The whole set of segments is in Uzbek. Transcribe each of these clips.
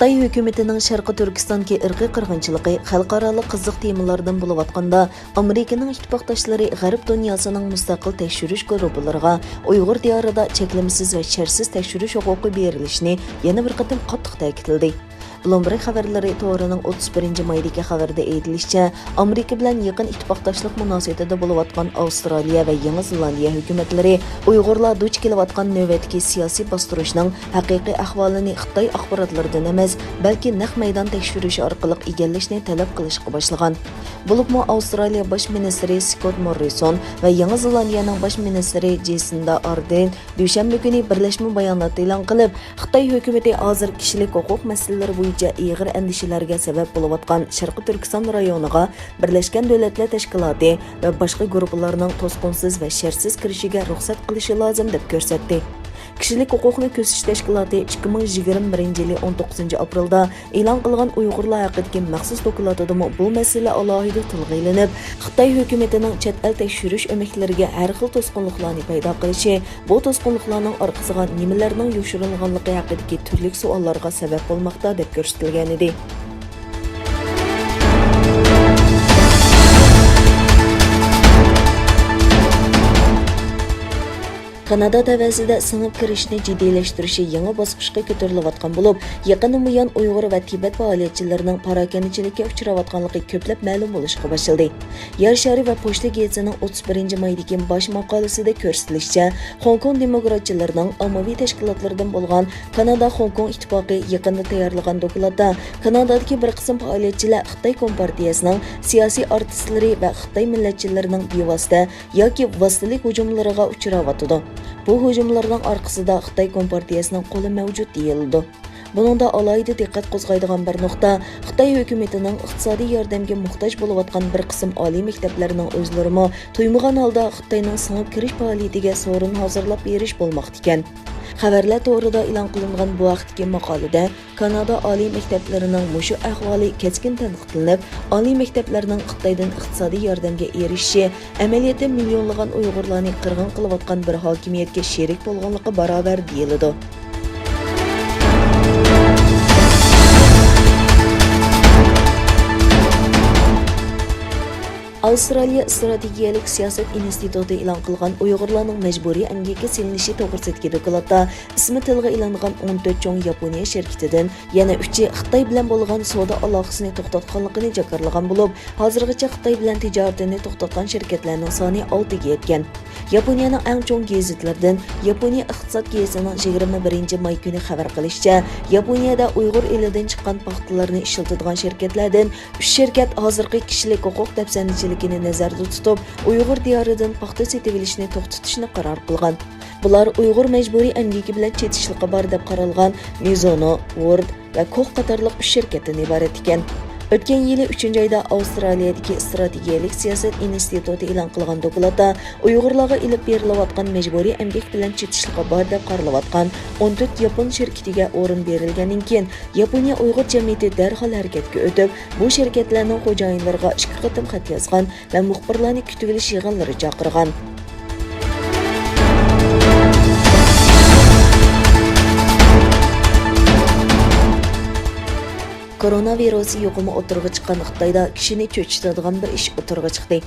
Xitoy hukumatining Sharqi Turkistondagi irqiy qirg'inchiligi xalqaro qiziq temalardan bo'layotganda, Amerikaning ittifoqdoshlari G'arb dunyosining mustaqil tekshirish guruhlariga Uyg'ur diyorida cheklimsiz va shartsiz tekshirish huquqi berilishini yana bir qatim qattiq ta'kidladi. Bloomberg xəvərləri to'rining 31 maydagi xabarda aytilishicha, Amerika bilan yaqin ittifoqdoshlik munosabatida bo'layotgan Avstraliya va Yangi Zelandiya hukumatlari Uyg'urlar duch kelayotgan navbatdagi siyosiy bostirishning haqiqiy ahvolini Xitoy axborotlaridan emas, balki naq maydon tekshirishi orqali egallashni talab qilishga boshlagan. Bo'libmi Avstraliya bosh ministri Scott Morrison va Yangi Zelandiyaning bosh ministri Jacinda Ardern dushanba kuni birlashma bayonot e'lon qilib, Xitoy hukumati hozir kishilik huquq masalalari bo'yicha ig'ir andishalarga sabab bo'layotgan Sharqi Turkiston rayoniga Birlashgan Davlatlar Tashkiloti va boshqa guruhlarning to'sqinsiz va shartsiz kirishiga ruxsat qilishi lozim deb ko'rsatdi. Kishilik huquqni ko'zish tashkiloti 2021 yil 19 aprelda e'lon qilgan Uyg'urlar haqidagi maxsus dokladida bu masala alohida tilga ilinib, Xitoy hukumatining chet el tekshirish o'maklariga har xil to'sqinliklarni paydo qilishi, bu to'sqinliklarning orqasiga nimalarning yoshirilganligi haqidagi turli savollarga sabab bo'lmoqda deb ko'rsatilgan edi. Kanada təvəzində sınıb kirishni ciddiyləştirişi yangi bosqichga ko'tarilayotgan bo'lib, yaqin buyon Uyg'ur va Tibet faoliyatchilarining parokandachilikka uchrayotganligi ko'plab ma'lum bo'lishga boshladi. Yer shari va pochta gazetining 31 maydagi bosh maqolasida ko'rsatilishicha, Hong Kong demokratchilarining ommaviy tashkilotlaridan bo'lgan Kanada Hong Kong ittifoqi yaqinda tayyorlagan dokladda Kanadadagi bir qism faoliyatchilar Xitoy kompartiyasining siyosiy artistlari va Xitoy millatchilarining bevosita yoki vositali hujumlariga uchrayotdi. Bu hujumlarning orqasida Xitoy kompartiyasining qo'li mavjud deyildi. Buningda alohida diqqat qo'zg'aydigan bir nuqta, Xitoy hukumatining iqtisodiy yordamga muhtoj bo'layotgan bir qism oliy maktablarining o'zlarimi tuymagan holda Xitoyning singib kirish faoliyatiga sovrin hozirlab berish bo'lmoqda ekan. Xəvərlər to'rida e'lon qilingan bu vaqtdagi maqolada Kanada oliy maktablarining mushu ahvoli keskin tanqidlanib, oliy maktablarning Xitoydan iqtisodiy yordamga erishishi amaliyotda millionlagan Uyg'urlarni qirg'in qilayotgan bir hokimiyatga sherik bo'lganligi barobar deyiladi. Avstraliya strategiyalik siyosat instituti e'lon qilgan Uyg'urlarning majburiy emgakka silinishi to'g'risidagi dokladda ismi tilga ilingan 14 cho'ng Yaponiya shirkatidan yana 3 Xitoy bilan bo'lgan savdo aloqasini to'xtatganligini jakarlagan bo'lib, hozirgacha Xitoy bilan tijoratini to'xtatgan shirkatlarning soni 6 ga yetgan. Yaponiyaning eng cho'ng gazetlaridan Yaponiya iqtisod gazetining 21 may kuni xabar qilishicha, Yaponiyada Uyg'ur elidan chiqqan paxtalarni ishlatadigan shirkatlardan 3 shirkat hozirgi kishilik huquq dafsandichiligini nazarda tutib, Uyg'ur diyoridan paxta setib olishni to'xtatishni qaror qilgan. Bular Uyg'ur majburiy emgaki bilan chetishliqi bor deb qaralgan Mizuno, Word va Koch qatorliq 3 shirkatdan iborat ekan. O'tgan yili 3-oyda Avstraliyadagi strategiyalik siyosat instituti e'lon qilgan dokladda Uyg'urlarga ilib berilayotgan majburiy emgak bilan chetishliqi bor deb qaralayotgan 14 yapon shirkatiga o'rin berilgandan keyin Yaponiya Uyg'ur jamiyati darhol harakatga o'tib, bu shirkatlarning xo'jayinlariga 2 qatim xat yozgan va muxbirlarni kutib olish yig'inlari chaqirgan. Koronavirus yuqumi o'tirg'i chiqqan Xitoyda kishini cho'chitadigan bir ish o'tirg'i chiqdi.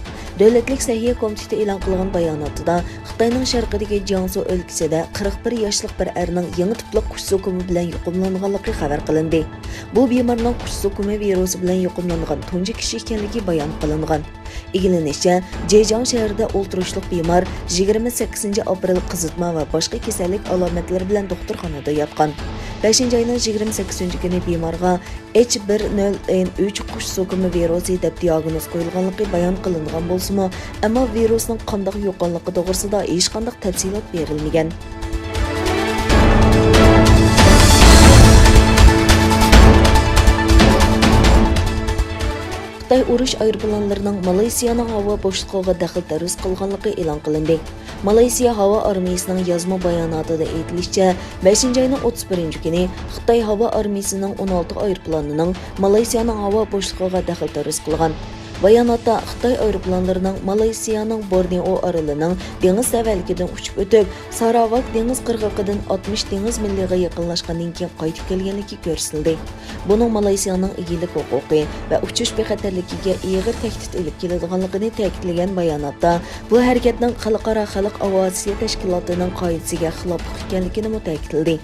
Davlatlik Sahiyya komiteti e'lon qilgan bayonotida Xitoyning sharqidagi Jiangsu o'lkasida 41 yoshli bir erning yangi tipli qush so'kimi bilan yuqumlanganligi xabar qilindi. Bu bemorning qush so'kimi virusi bilan yuqumlangan tunji kishi ekanligi bayon qilingan. Egilinishcha, Zhejiang shahrida o'ltirishliq bemor 28 aprel qizitma va boshqa kasallik alomatlari bilan doxturxonada yotgan. 5-oyning 28 kuni bemorga H1N3 qush so'kimi virusi deb diagnoz qo'yilganligi bayon qilingan bo'lsa-mu, ammo virusning qanday yo'qolganligi to'g'risida hech qanday tafsilot berilmagan. Xitoy urush aeroplanlarining Malaysiyaning ھاۋا boshluqiga دەخلى تەرۇز qilganligi e'lon qilindi. Malaysiya ھاۋا armiyasining yozma bayonotida aytilishicha, 5-oyning 31 kuni Xitoy ھاۋا armiyasining 16 aeroplanining Malaysiyaning ھاۋا boshluqiga دەخلى تەرۇز qilgan. Bayonotda Xitoy aeroplanlarının Malaysiyaning Borneo orolining dengiz savalkidan uchib o'tib, Sarawak dengiz qirg'oqidan 60 dengiz milliga yaqinlashgandan keyin qaytib kelganligi ko'rsatildi. Buning Malaysiyaning egilik huquqi va uchish bexatarligiga og'ir tahdid olib keladiganligini ta'kidlagan bayonotda, bu harakatning xalqaro xalq aviatsiya tashkilotining qoidasiga xiloflik ekanligini ta'kidladi.